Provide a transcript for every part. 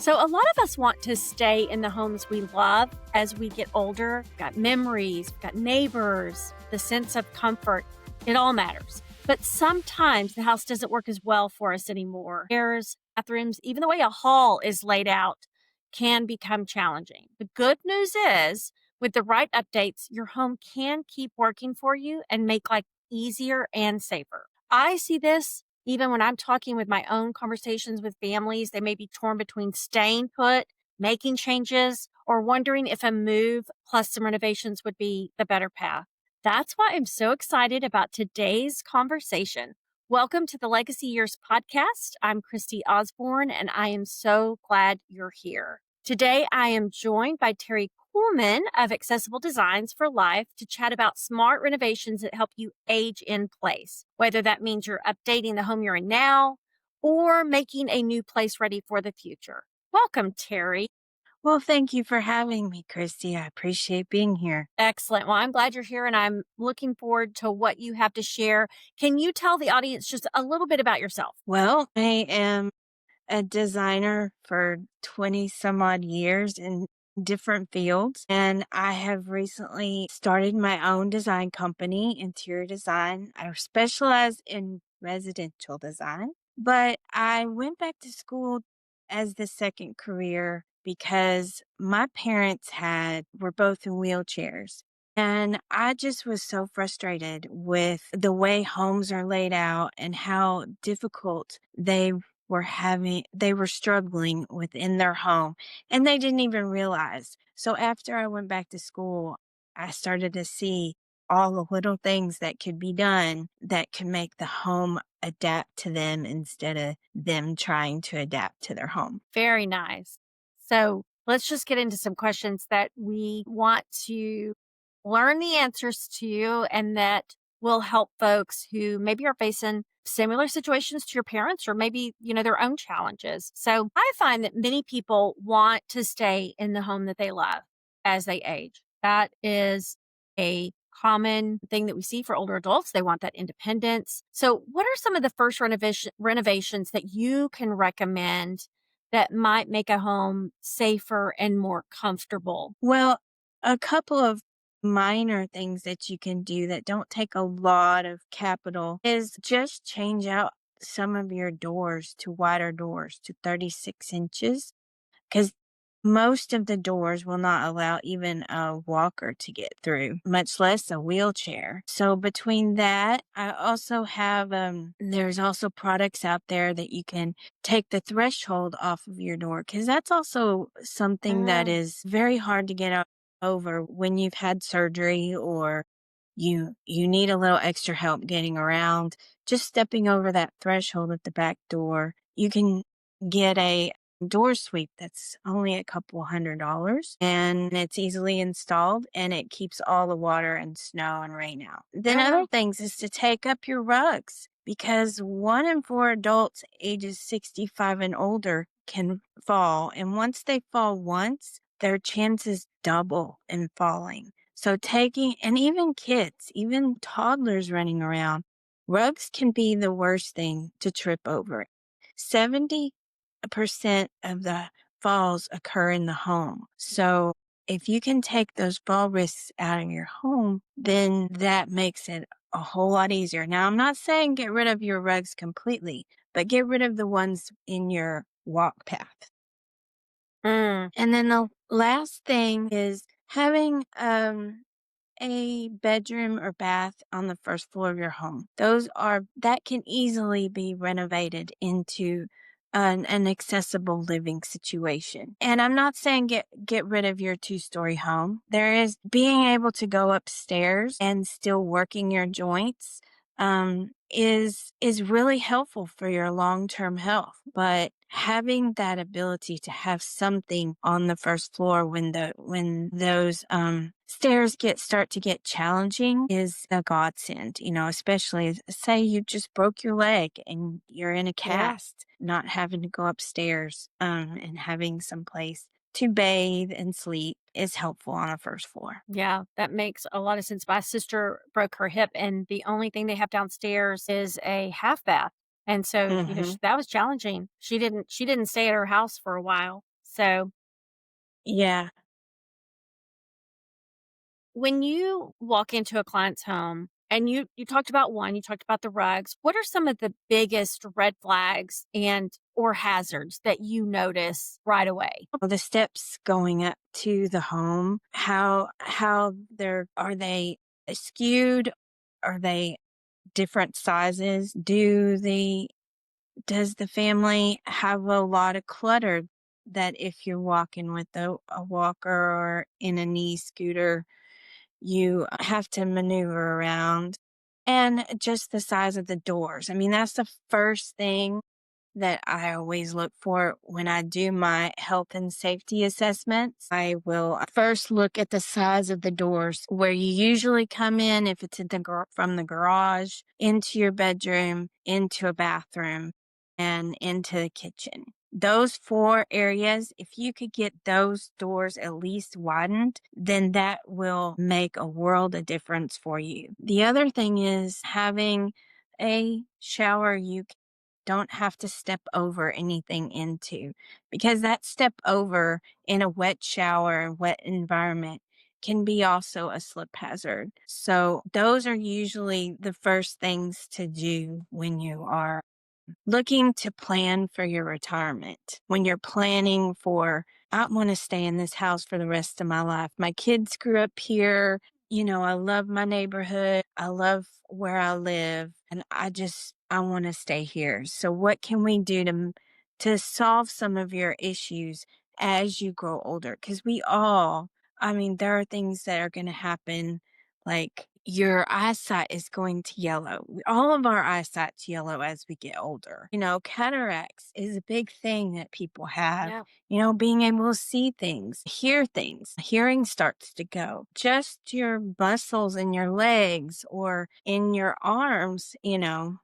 So, a lot of us want to stay in the homes we love as we get older. We've got memories, we've got neighbors, the sense of comfort. It all matters. But sometimes the house doesn't work as well for us anymore. Stairs, bathrooms, even the way a hall is laid out can become challenging. The good news is, with the right updates, your home can keep working for you and make life easier and safer. I see this even when I'm talking with my own conversations with families. They may be torn between staying put, making changes, or wondering if a move plus some renovations would be the better path. That's why I'm so excited about today's conversation. Welcome to the Legacy Years podcast. I'm Kristy Osborn, and I am so glad you're here. Today, I am joined by Teri Kuhlman of Accessible Designs for Life to chat about smart renovations that help you age in place, whether that means you're updating the home you're in now or making a new place ready for the future. Welcome, Teri. Well, thank you for having me, Kristy. I appreciate being here. Excellent. Well, I'm glad you're here and I'm looking forward to what you have to share. Can you tell the audience just a little bit about yourself? Well, I am a designer for 20 some odd years in different fields, and I have recently started my own design company, interior design. I specialize in residential design, but I went back to school as the second career because my parents were both in wheelchairs. And I just was so frustrated with the way homes are laid out and how difficult they were struggling within their home, and they didn't even realize. So after I went back to school, I started to see all the little things that could be done that can make the home adapt to them instead of them trying to adapt to their home. Very nice. So let's just get into some questions that we want to learn the answers to and that will help folks who maybe are facing similar situations to your parents or maybe, their own challenges. So I find that many people want to stay in the home that they love as they age. That is a common thing that we see for older adults. They want that independence. So what are some of the first renovations that you can recommend that might make a home safer and more comfortable? Well, a couple of minor things that you can do that don't take a lot of capital is just change out some of your doors to wider doors to 36 inches because most of the doors will not allow even a walker to get through, much less a wheelchair. So between that, I also have, there's also products out there that you can take the threshold off of your door because that's also something that is very hard to get over when you've had surgery or you need a little extra help getting around. Just stepping over that threshold at the back door, you can get a door sweep that's only a couple $100 and it's easily installed and it keeps all the water and snow and rain out. Then other things is to take up your rugs because 1 in 4 adults ages 65 and older can fall, and once they fall once, their chances double in falling. So and even kids, even toddlers running around, rugs can be the worst thing to trip over. 70% of the falls occur in the home. So if you can take those fall risks out of your home, then that makes it a whole lot easier. Now, I'm not saying get rid of your rugs completely, but get rid of the ones in your walk path. And then the last thing is having a bedroom or bath on the first floor of your home. That can easily be renovated into an accessible living situation. And I'm not saying get rid of your 2-story home. There is being able to go upstairs and still working your joints is really helpful for your long-term health. But having that ability to have something on the first floor when those stairs start to get challenging is a godsend, especially say you just broke your leg and you're in a cast, not having to go upstairs and having some place to bathe and sleep is helpful on a first floor. Yeah, that makes a lot of sense. My sister broke her hip, and the only thing they have downstairs is a half bath. And so, Mhm. that was challenging. She didn't stay at her house for a while. So Yeah. when you walk into a client's home and you talked about one, you talked about the rugs, what are some of the biggest red flags and or hazards that you notice right away? The steps going up to the home, how they're are they skewed? Are they different sizes? Does the family have a lot of clutter that if you're walking with a walker or in a knee scooter, you have to maneuver around? And just the size of the doors. I mean, that's the first thing that I always look for when I do my health and safety assessments. I will first look at the size of the doors where you usually come in, if it's in from the garage into your bedroom, into a bathroom, and into the kitchen. Those four areas, if you could get those doors at least widened, then that will make a world of difference for you. The other thing is having a shower you don't have to step over anything into, because that step over in a wet shower, wet environment can be also a slip hazard. So those are usually the first things to do when you are looking to plan for your retirement. When you're planning for, I want to stay in this house for the rest of my life. My kids grew up here. I love my neighborhood. I love where I live, and I want to stay here. So what can we do to solve some of your issues as you grow older? Cuz I mean, there are things that are going to happen, like your eyesight is going to yellow. All of our eyesight's yellow as we get older. Cataracts is a big thing that people have. Yeah. Being able to see things, hear things, hearing starts to go. Just your muscles in your legs or in your arms,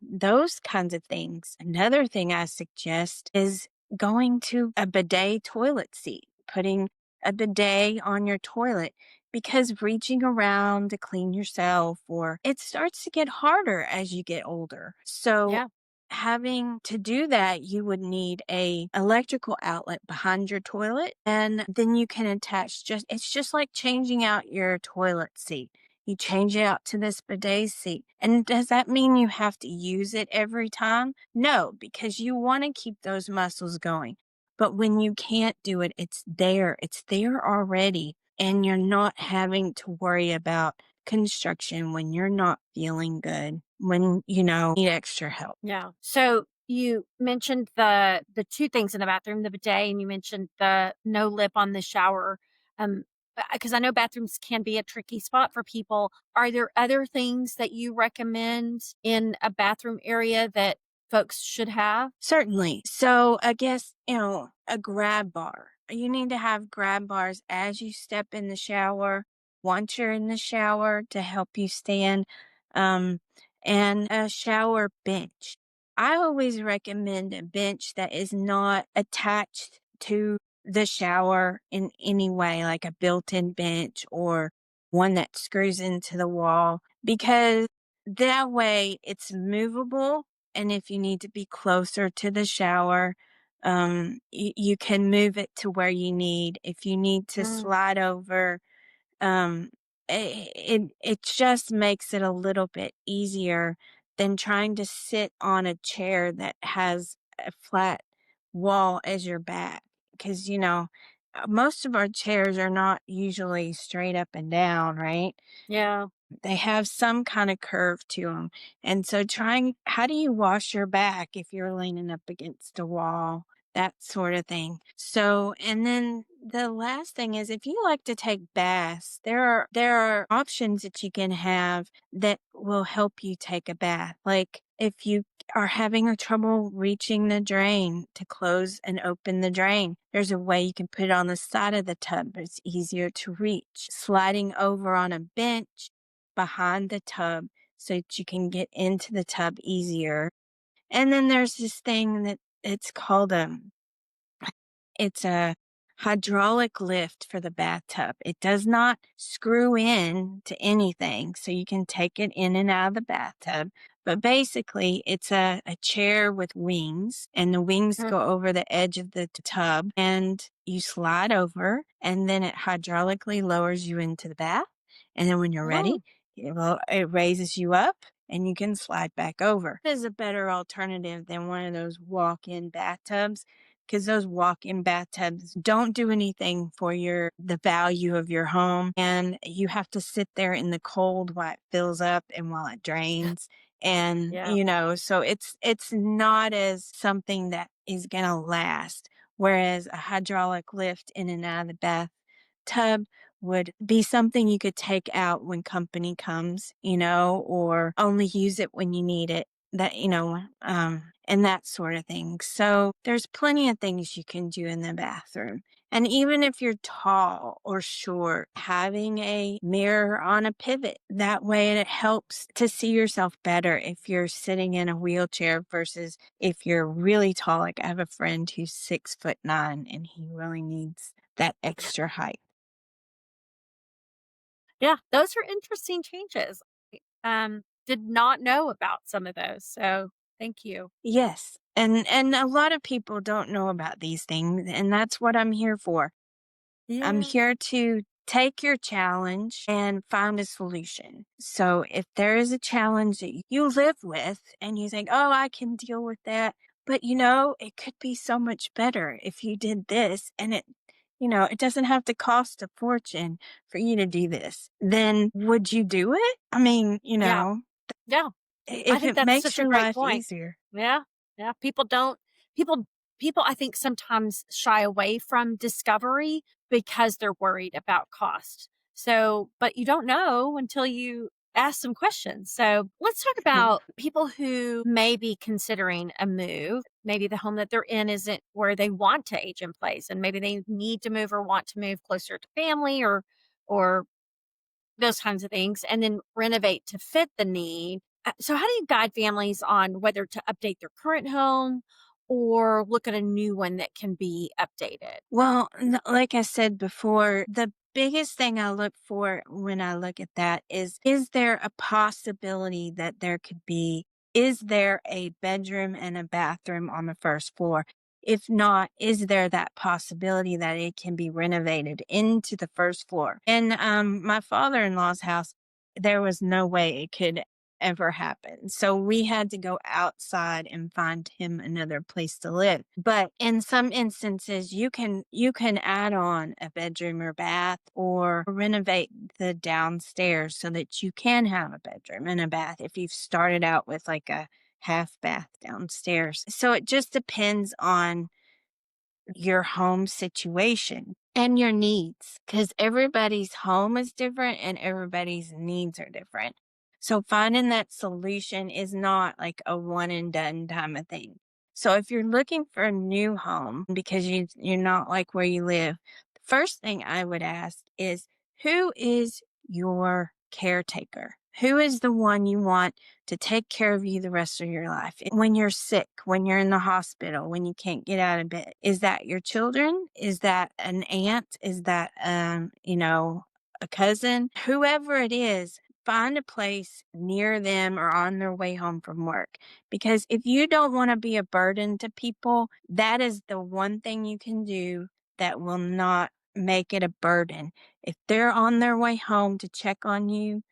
those kinds of things. Another thing I suggest is going to a bidet toilet seat, putting a bidet on your toilet, because reaching around to clean yourself, or it starts to get harder as you get older. So Yeah. having to do that, you would need a electrical outlet behind your toilet, and then you can attach, it's just like changing out your toilet seat. You change it out to this bidet seat. And does that mean you have to use it every time? No, because you want to keep those muscles going. But when you can't do it, it's there. It's there already. And you're not having to worry about construction when you're not feeling good, when, need extra help. Yeah. So you mentioned the two things in the bathroom, the bidet, and you mentioned the no lip on the shower. Because I know bathrooms can be a tricky spot for people. Are there other things that you recommend in a bathroom area that folks should have? Certainly. So I guess, a grab bar. You need to have grab bars as you step in the shower, once you're in the shower to help you stand, um, and a shower bench. I always recommend a bench that is not attached to the shower in any way, like a built-in bench or one that screws into the wall, because that way it's movable, and if you need to be closer to the shower, you can move it to where you need. If you need to Mm, slide over, um, it just makes it a little bit easier than trying to sit on a chair that has a flat wall as your back. Because most of our chairs are not usually straight up and down, right? yeah. They have some kind of curve to them. And so how do you wash your back if you're leaning up against a wall? That sort of thing. So, and then the last thing is, if you like to take baths, there are options that you can have that will help you take a bath. Like if you are having a trouble reaching the drain to close and open the drain, there's a way you can put it on the side of the tub, but it's easier to reach. Sliding over on a bench behind the tub so that you can get into the tub easier. And then there's this thing that it's a hydraulic lift for the bathtub. It does not screw in to anything, so you can take it in and out of the bathtub, But basically, it's a chair with wings, and the wings Mm. go over the edge of the tub, and you slide over, and then it hydraulically lowers you into the bath. And then when you're ready, Oh, it raises you up and you can slide back over. It is a better alternative than one of those walk-in bathtubs because those walk-in bathtubs don't do anything for the value of your home, and you have to sit there in the cold while it fills up and while it drains. And yeah. so it's not as something that is going to last, whereas a hydraulic lift in and out of the bathtub would be something you could take out when company comes, or only use it when you need it, and that sort of thing. So there's plenty of things you can do in the bathroom. And even if you're tall or short, having a mirror on a pivot, that way it helps to see yourself better if you're sitting in a wheelchair versus if you're really tall. Like I have a friend who's 6'9" and he really needs that extra height. Yeah, those are interesting changes. Did not know about some of those, so thank you. Yes. And a lot of people don't know about these things, and that's what I'm here for. I'm Yeah. here to take your challenge and find a solution. So if there is a challenge that you live with and you think, "Oh, I can deal with that," but it could be so much better if you did this, and it doesn't have to cost a fortune for you to do this. Then would you do it? I mean, Yeah, yeah. I if think it that's makes such a your great life point. easier. Yeah, yeah. People don't people people I think sometimes shy away from discovery because they're worried about cost. So, but you don't know until you ask some questions. So, let's talk about people who may be considering a move. Maybe the home that they're in isn't where they want to age in place and maybe they need to move or want to move closer to family or those kinds of things, and then renovate to fit the need. So, how do you guide families on whether to update their current home or look at a new one that can be updated? Well, like I said before, the biggest thing I look for when I look at that is there a possibility that is there a bedroom and a bathroom on the first floor? If not, is there that possibility that it can be renovated into the first floor? In my father-in-law's house, there was no way it could ever happen. So we had to go outside and find him another place to live. But in some instances you can add on a bedroom or bath or renovate the downstairs so that you can have a bedroom and a bath if you've started out with like a half bath downstairs. So it just depends on your home situation and your needs because everybody's home is different and everybody's needs are different. So finding that solution is not like a one and done time of thing. So if you're looking for a new home because you're not like where you live, the first thing I would ask is who is your caretaker? Who is the one you want to take care of you the rest of your life? When you're sick, when you're in the hospital, when you can't get out of bed, is that your children? Is that an aunt? Is that, a cousin? Whoever it is, find a place near them or on their way home from work. Because if you don't want to be a burden to people, that is the one thing you can do that will not make it a burden. If they're on their way home to check on you,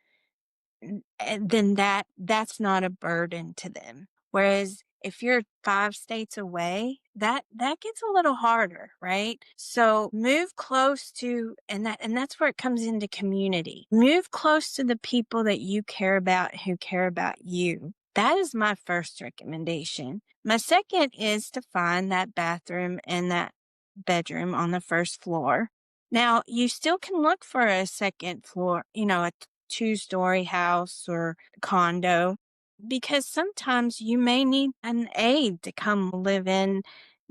and then that's not a burden to them. Whereas if you're 5 states away, that gets a little harder, right? So move close to and that's where it comes into community. Move close to the people that you care about who care about you. That is my first recommendation. My second is to find that bathroom and that bedroom on the first floor. Now, you still can look for a second floor, a two-story house or condo, because sometimes you may need an aide to come live in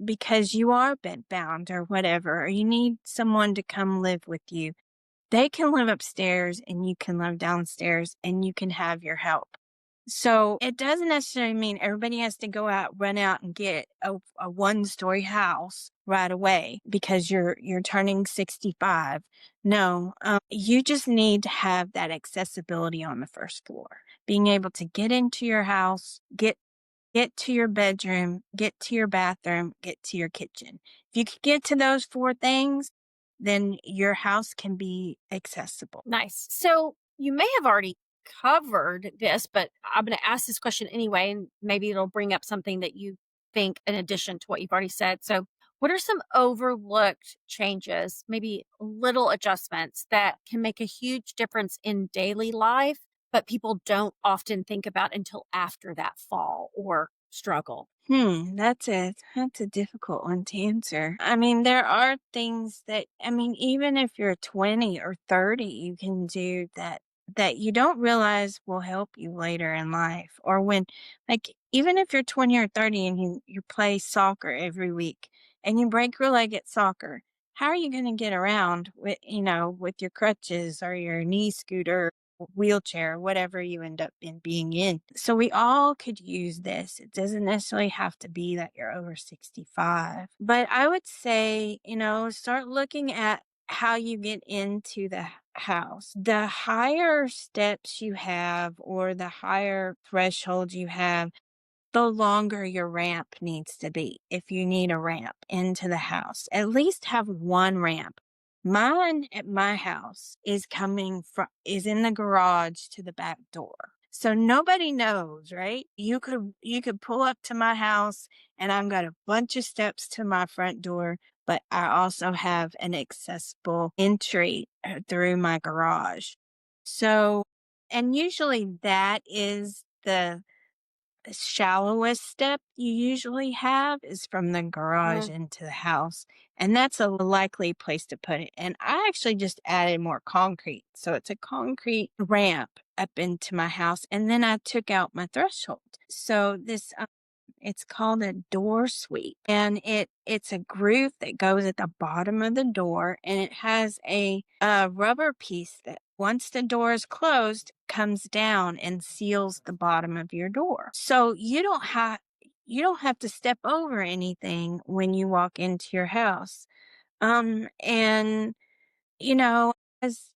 because you are bedbound or whatever, or you need someone to come live with you. They can live upstairs and you can live downstairs and you can have your help. So it doesn't necessarily mean everybody has to run out and get a one-story house right away because you're turning 65. No, you just need to have that accessibility on the first floor. being able to get into your house, get to your bedroom, get to your bathroom, get to your kitchen. If you could get to those 4 things, then your house can be accessible. Nice. So you may have already covered this, but I'm going to ask this question anyway, and maybe it'll bring up something that you think in addition to what you've already said. So, what are some overlooked changes, maybe little adjustments that can make a huge difference in daily life, but people don't often think about until after that fall or struggle? That's a difficult one to answer. I mean, there are things that I mean, even if you're 20 or 30, you can do that you don't realize will help you later in life. Or when like even if you're 20 or 30 and you play soccer every week and you break your leg at soccer, how are you going to get around with, with your crutches or your knee scooter, wheelchair, whatever you end up in being in. So we all could use this. It doesn't necessarily have to be that you're over 65. But I would say, start looking at how you get into the house. The higher steps you have or the higher threshold you have, the longer your ramp needs to be. If you need a ramp into the house, at least have one ramp. Mine at my house is in the garage to the back door. So nobody knows, right? You could pull up to my house and I've got a bunch of steps to my front door, but I also have an accessible entry through my garage. So, and usually that is the shallowest step you usually have is from the garage Mm, into the house. And that's a likely place to put it. And I actually just added more concrete. So it's a concrete ramp up into my house. And then I took out my threshold. So it's called a door sweep, and it's a groove that goes at the bottom of the door, and it has a rubber piece that once the door is closed comes down and seals the bottom of your door. So you don't have to step over anything when you walk into your house. And you know, as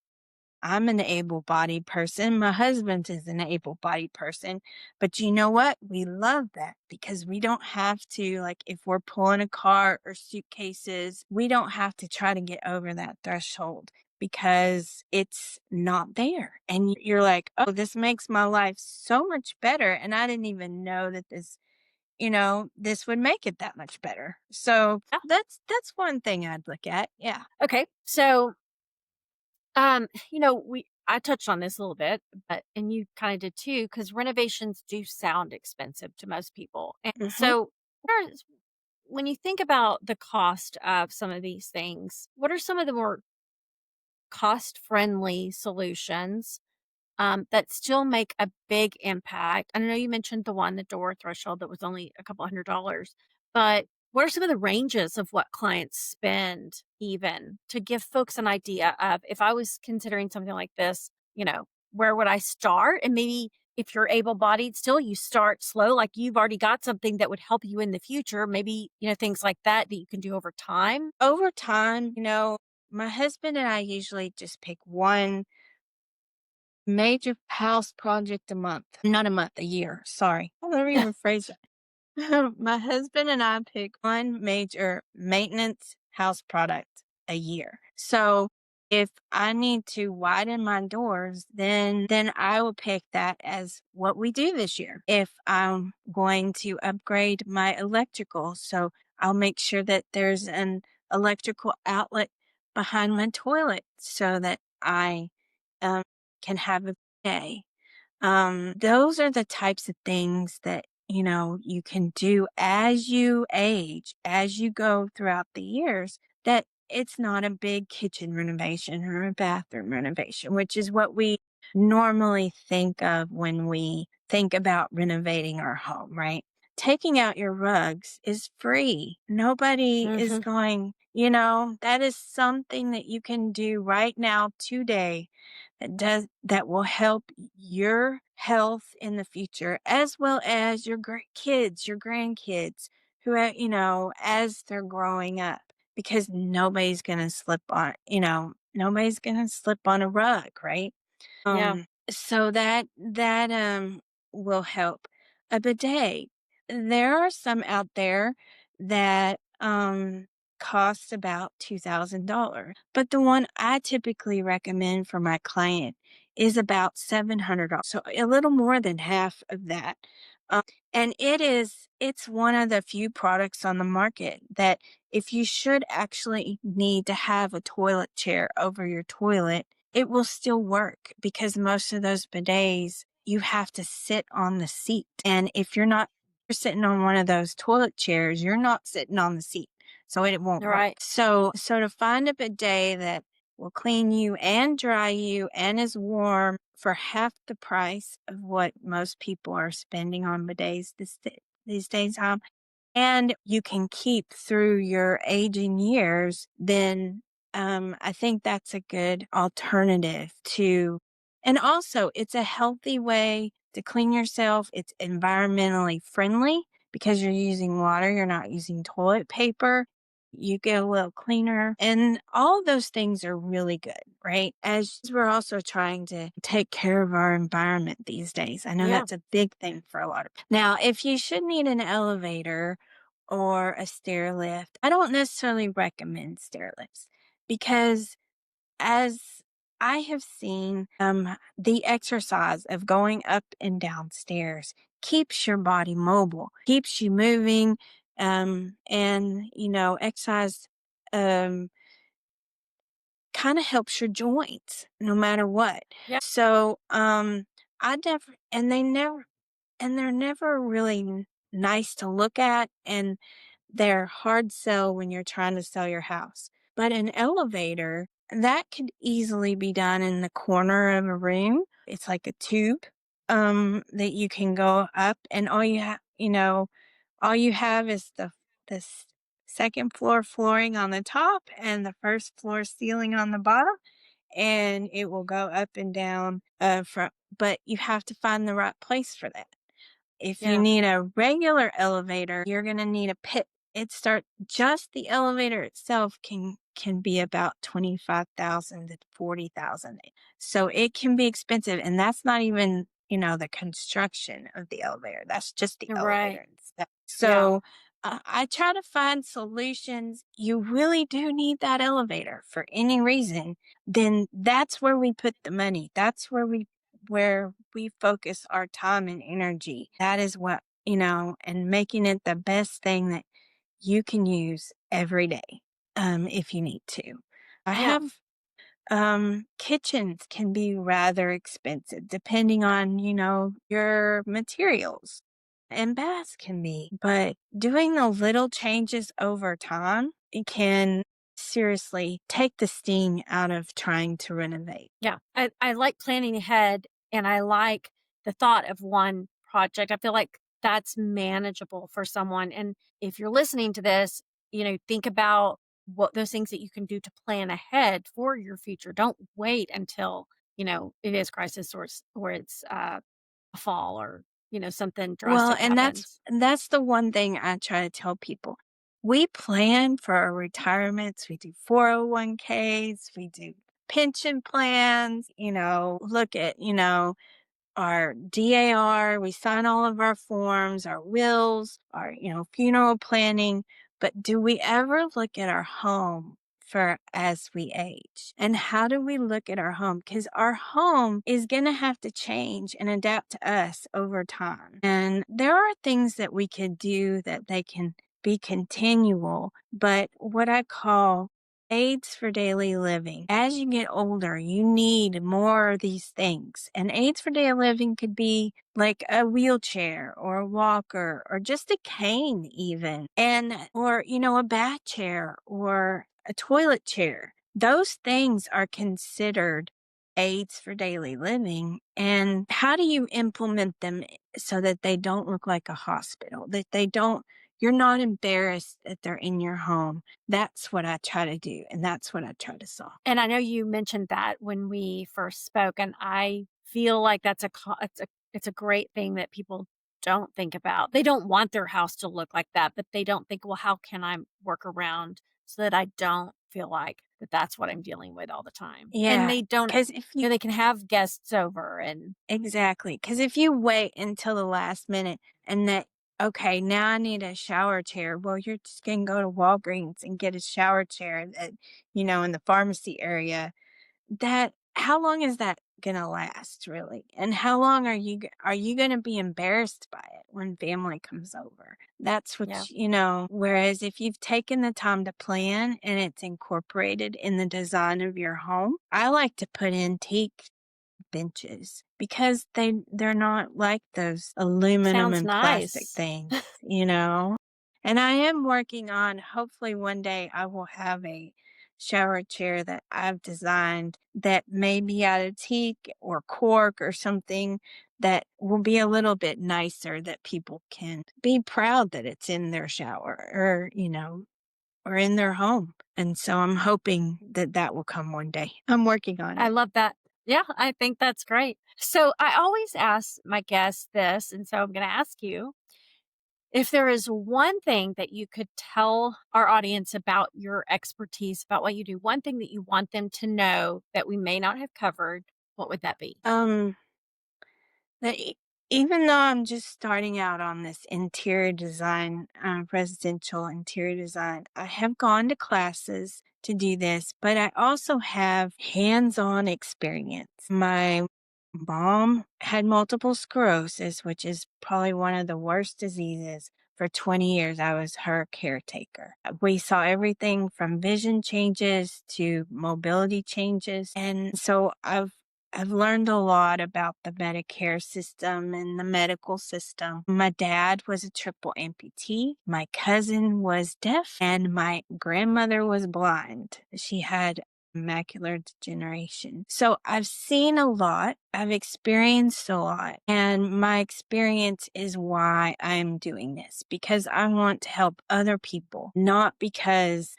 I'm an able-bodied person. My husband is an able-bodied person. But you know what? We love that because we don't have to, like, if we're pulling a cart or suitcases, we don't have to try to get over that threshold because it's not there. And you're like, oh, this makes my life so much better. And I didn't even know that this would make it that much better. So yeah. that's one thing I'd look at. Yeah. Okay. So I touched on this a little bit, but and you kind of did too, because renovations do sound expensive to most people. And hmm so when you think about the cost of some of these things, what are some of the more cost friendly solutions that still make a big impact? I know you mentioned the door threshold that was only a couple $100s, but what are some of the ranges of what clients spend even to give folks an idea of if I was considering something like this, where would I start? And maybe if you're able bodied still, you start slow, like you've already got something that would help you in the future. Maybe, things like that you can do over time. Over time, my husband and I usually just pick one major house project a month. Not a month, a year. Sorry. Let me rephrase that. My husband and I pick one major maintenance house product a year. So if I need to widen my doors, then I will pick that as what we do this year. If I'm going to upgrade my electrical, so I'll make sure that there's an electrical outlet behind my toilet so that I um, can have a day. Those are the types of things that, you can do as you age, as you go throughout the years, that it's not a big kitchen renovation or a bathroom renovation, which is what we normally think of when we think about renovating our home, right? Taking out your rugs is free. Nobody is Hmm. that is something that you can do right now today that will help your health in the future as well as your great kids, your grandkids who as they're growing up because nobody's going to slip on a rug, right? Yeah. So that will help. A bidet. There are some out there that cost about $2,000, but the one I typically recommend for my client is about $700. So a little more than half of that. Um, and it's one of the few products on the market that if you should actually need to have a toilet chair over your toilet, it will still work because most of those bidets, you have to sit on the seat. And if you're sitting on one of those toilet chairs, you're not sitting on the seat. So it won't work. Right. So to find a bidet that will clean you and dry you and is warm for half the price of what most people are spending on bidets these days, and you can keep through your aging years, then I think that's a good alternative to. And also, it's a healthy way to clean yourself. It's environmentally friendly because you're using water, you're not using toilet paper. You get a little cleaner, and all those things are really good, right? As we're also trying to take care of our environment these days. I know Yeah. that's a big thing for a lot of. Now, if you should need an elevator or a stair lift. I don't necessarily recommend stair lifts because as I have seen, the exercise of going up and down stairs keeps your body mobile, keeps you moving, and exercise um, kind of helps your joints no matter what. Yeah. So, I never, and they're never really nice to look at, and they're hard sell when you're trying to sell your house. But an elevator, that could easily be done in the corner of a room. It's like a tube that you can go up, and all you have is the second floor flooring on the top and the first floor ceiling on the bottom, and it will go up and down from, but you have to find the right place for that. If you Yeah. need a regular elevator, you're gonna need a pit. Just the elevator itself can be about 25,000 to 40,000. So it can be expensive, and that's not even, the construction of the elevator. That's just the elevator Right. itself. Yeah. So I try to find solutions. You really do need that elevator for any reason, then that's where we put the money. That's where we focus our time and energy. That is what, and making it the best thing that you can use every day, if you need to. I Yeah. have kitchens can be rather expensive depending on, your materials. And baths can be. But doing the little changes over time, it can seriously take the sting out of trying to renovate. Yeah. I like planning ahead and I like the thought of one project. I feel like that's manageable for someone. And if you're listening to this, think about what those things that you can do to plan ahead for your future. Don't wait until, it is crisis or it's a fall or, something Well, drastic and happens. that's the one thing I try to tell people. We plan for our retirements. We do 401ks, we do pension plans, look at, our DAR, we sign all of our forms, our wills, our, funeral planning. But do we ever look at our home for as we age? And how do we look at our home? Because our home is going to have to change and adapt to us over time. And there are things that we could do that they can be continual, but what I call aids for daily living. As you get older, you need more of these things. And aids for daily living could be like a wheelchair or a walker or just a cane even. Or, a bath chair or a toilet chair. Those things are considered aids for daily living. And how do you implement them so that they don't look like a hospital, that you're not embarrassed that they're in your home? That's what I try to do, and that's what I try to solve. And I know you mentioned that when we first spoke, and I feel like it's a great thing that people don't think about. They don't want their house to look like that, but they don't think, well, how can I work around so that I don't feel like that that's what I'm dealing with all the time. And Yeah, they don't, because if you they can have guests over and exactly, because if you wait until the last minute and that, "Okay, now I need a shower chair." Well, you're just gonna go to Walgreens and get a shower chair that, in the pharmacy area. That how long is that gonna last, really? And how long are you gonna be embarrassed by it when family comes over? That's yeah, whereas if you've taken the time to plan and it's incorporated in the design of your home, I like to put antique benches because they're not like those aluminum sounds and plastic nice. things. And I am working on, hopefully one day I will have a shower chair that I've designed that may be out of teak or cork or something that will be a little bit nicer that people can be proud that it's in their shower or in their home. And so I'm hoping that that will come one day. I'm working on I it. love that. Yeah, I think that's great. So I always ask my guests this, and so I'm going to ask you if there is one thing that you could tell our audience about your expertise, about what you do, one thing that you want them to know that we may not have covered, what would that be? Um, that even though I'm just starting out on this interior design, residential interior design, I have gone to classes to do this, but I also have hands-on experience. My mom had multiple sclerosis, which is probably one of the worst diseases. For 20 years, I was her caretaker. We saw everything from vision changes to mobility changes. And so I've learned a lot about the Medicare system and the medical system. My dad was a triple amputee. My cousin was deaf and my grandmother was blind. She had macular degeneration. So I've seen a lot. I've experienced a lot. And my experience is why I'm doing this because I want to help other people, not because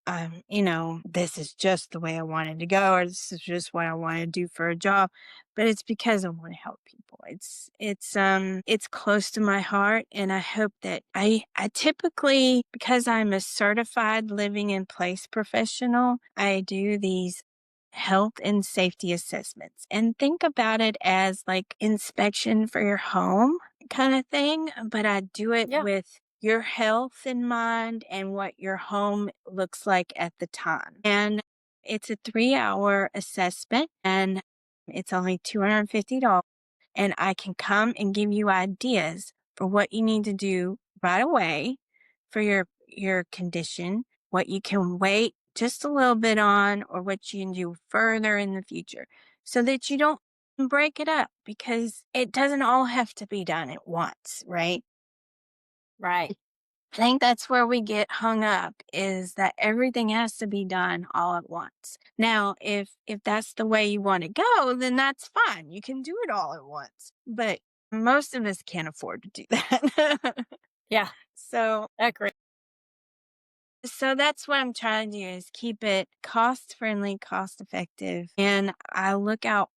this is just the way I wanted to go, or this is just what I want to do for a job, but it's because I want to help people. It's close to my heart, and I hope that I typically, because I'm a certified living in place professional, I do these health and safety assessments and think about it as like inspection for your home kind of thing, but I do it Yeah, with your health in mind and what your home looks like at the time. And it's a 3-hour assessment and it's only $250. And I can come and give you ideas for what you need to do right away for your condition, what you can wait just a little bit on, or what you can do further in the future so that you don't break it up because it doesn't all have to be done at once, right? right. I think that's where we get hung up is that everything has to be done all at once. Now, if that's the way you want to go, then that's fine. You can do it all at once. But most of us can't afford to do that. Yeah, so agree. so that's what I'm trying to do is keep it cost friendly, cost effective. And I look at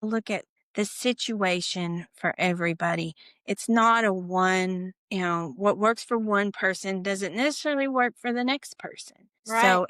the situation for everybody. It's not a what works for one person doesn't necessarily work for the next person. Right, So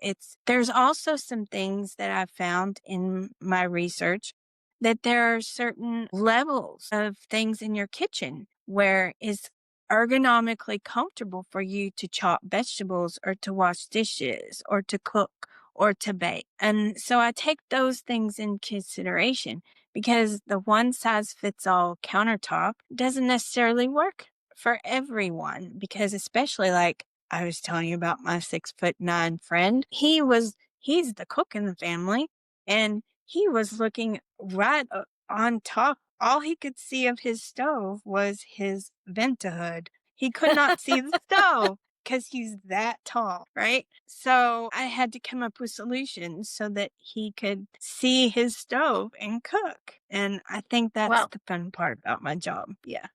there's also some things that I've found in my research that there are certain levels of things in your kitchen where it's ergonomically comfortable for you to chop vegetables or to wash dishes or to cook or to bake. And so I take those things in consideration because the one size fits all countertop doesn't necessarily work for everyone because especially like I was telling you about my 6'9" friend, he's the cook in the family and he was looking right on top. All he could see of his stove was his venta hood. He could not see the stove because he's that tall, right? So I had to come up with solutions so that he could see his stove and cook. And I think that's well, the fun part about my job. Yeah.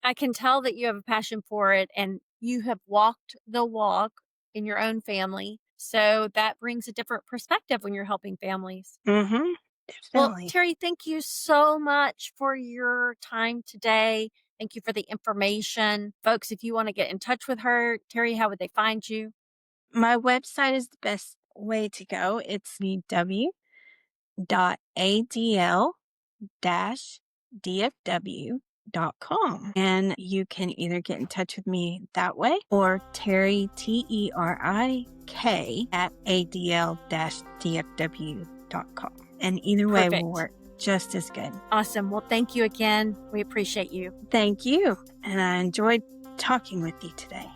I can tell that you have a passion for it and you have walked the walk in your own family. So that brings a different perspective when you're helping families. Mm-hmm. Well, Definitely. Terry, thank you so much for your time today. Thank you for the information. Folks, if you want to get in touch with her, Terry, how would they find you? My website is the best way to go. It's www.adl-dfw.com. And you can either get in touch with me that way or Teri, Terik, at adl-dfw.com. And either way will Perfect. work just as good. Awesome. Well, thank you again. We appreciate you. Thank you. And I enjoyed talking with you today.